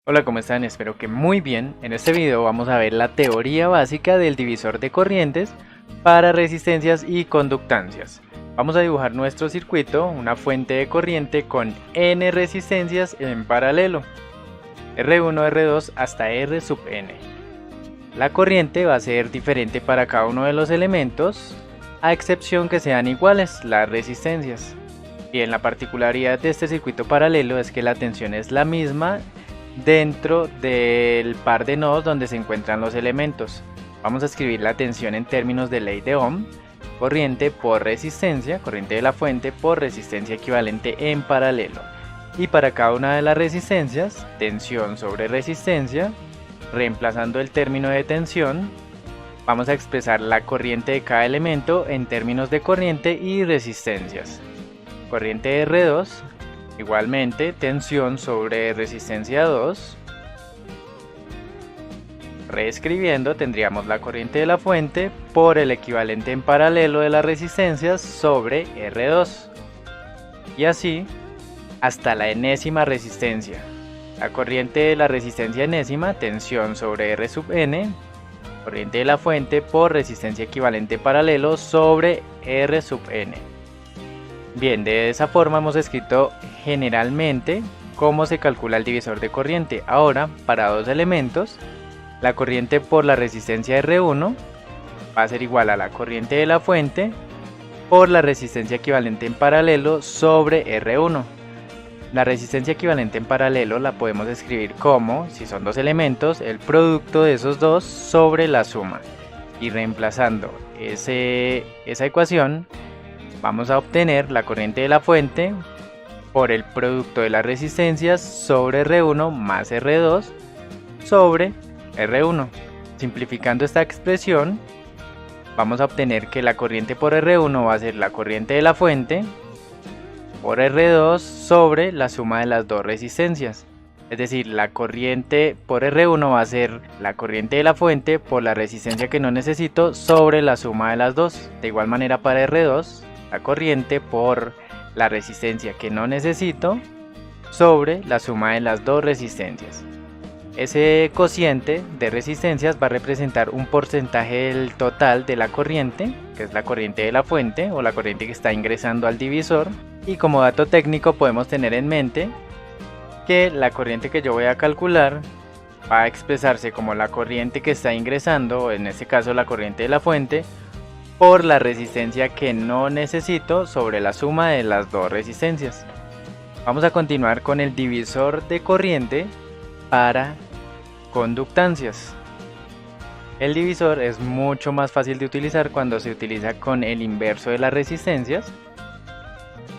Hola, ¿cómo están? Espero que muy bien. En este video vamos a ver la teoría básica del divisor de corrientes para resistencias y conductancias. Vamos a dibujar nuestro circuito, una fuente de corriente con n resistencias en paralelo, R1, R2 hasta R sub n. La corriente va a ser diferente para cada uno de los elementos, a excepción que sean iguales las resistencias. Bien, la particularidad de este circuito paralelo es que la tensión es la misma dentro del par de nodos donde se encuentran los elementos. Vamos a escribir la tensión en términos de ley de Ohm: corriente por resistencia, corriente de la fuente por resistencia equivalente en paralelo. Y para cada una de las resistencias, tensión sobre resistencia. Reemplazando el término de tensión, vamos a expresar la corriente de cada elemento en términos de corriente y resistencias. Corriente R2, igualmente tensión sobre resistencia 2. Reescribiendo, tendríamos la corriente de la fuente por el equivalente en paralelo de las resistencias sobre R2. Y así hasta la enésima resistencia. La corriente de la resistencia enésima, tensión sobre R sub n. Corriente de la fuente por resistencia equivalente paralelo sobre R sub n. Bien, de esa forma hemos escrito generalmente cómo se calcula el divisor de corriente. Ahora, para dos elementos, la corriente por la resistencia R1 va a ser igual a la corriente de la fuente por la resistencia equivalente en paralelo sobre R1. La resistencia equivalente en paralelo la podemos escribir como, si son dos elementos, el producto de esos dos sobre la suma. Y reemplazando esa ecuación, vamos a obtener la corriente de la fuente por el producto de las resistencias sobre R1 más R2 sobre R1. Simplificando esta expresión, vamos a obtener que la corriente por R1 va a ser la corriente de la fuente por R2 sobre la suma de las dos resistencias. Es decir, la corriente por R1 va a ser la corriente de la fuente por la resistencia que no necesito sobre la suma de las dos. De igual manera para R2, la corriente por la resistencia que no necesito sobre la suma de las dos resistencias. Ese cociente de resistencias va a representar un porcentaje del total de la corriente, que es la corriente de la fuente o la corriente que está ingresando al divisor. Y como dato técnico podemos tener en mente que la corriente que yo voy a calcular va a expresarse como la corriente que está ingresando, en este caso la corriente de la fuente, por la resistencia que no necesito sobre la suma de las dos resistencias. Vamos a continuar con el divisor de corriente para conductancias. El divisor es mucho más fácil de utilizar cuando se utiliza con el inverso de las resistencias.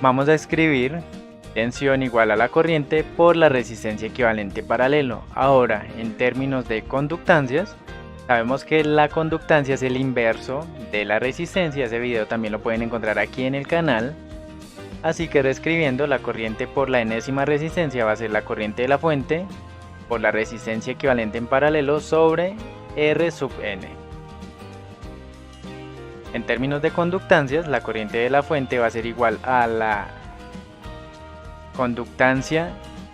Vamos a escribir tensión igual a la corriente por la resistencia equivalente paralelo. Ahora, en términos de conductancias, sabemos que la conductancia es el inverso de la resistencia. Ese video también lo pueden encontrar aquí en el canal. Así que reescribiendo, la corriente por la enésima resistencia va a ser la corriente de la fuente por la resistencia equivalente en paralelo sobre R sub n. En términos de conductancias, la corriente de la fuente va a ser igual a la conductancia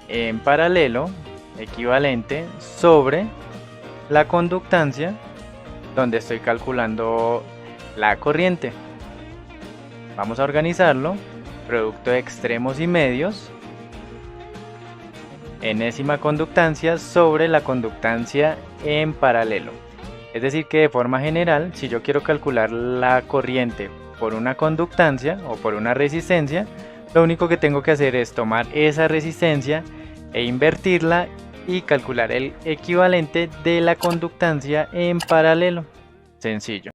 en paralelo equivalente sobre la conductancia donde estoy calculando la corriente. Vamos a organizarlo: producto de extremos y medios, enésima conductancia sobre la conductancia en paralelo. Es decir que de forma general, si yo quiero calcular la corriente por una conductancia o por una resistencia, lo único que tengo que hacer es tomar esa resistencia e invertirla y calcular el equivalente de la conductancia en paralelo. Sencillo.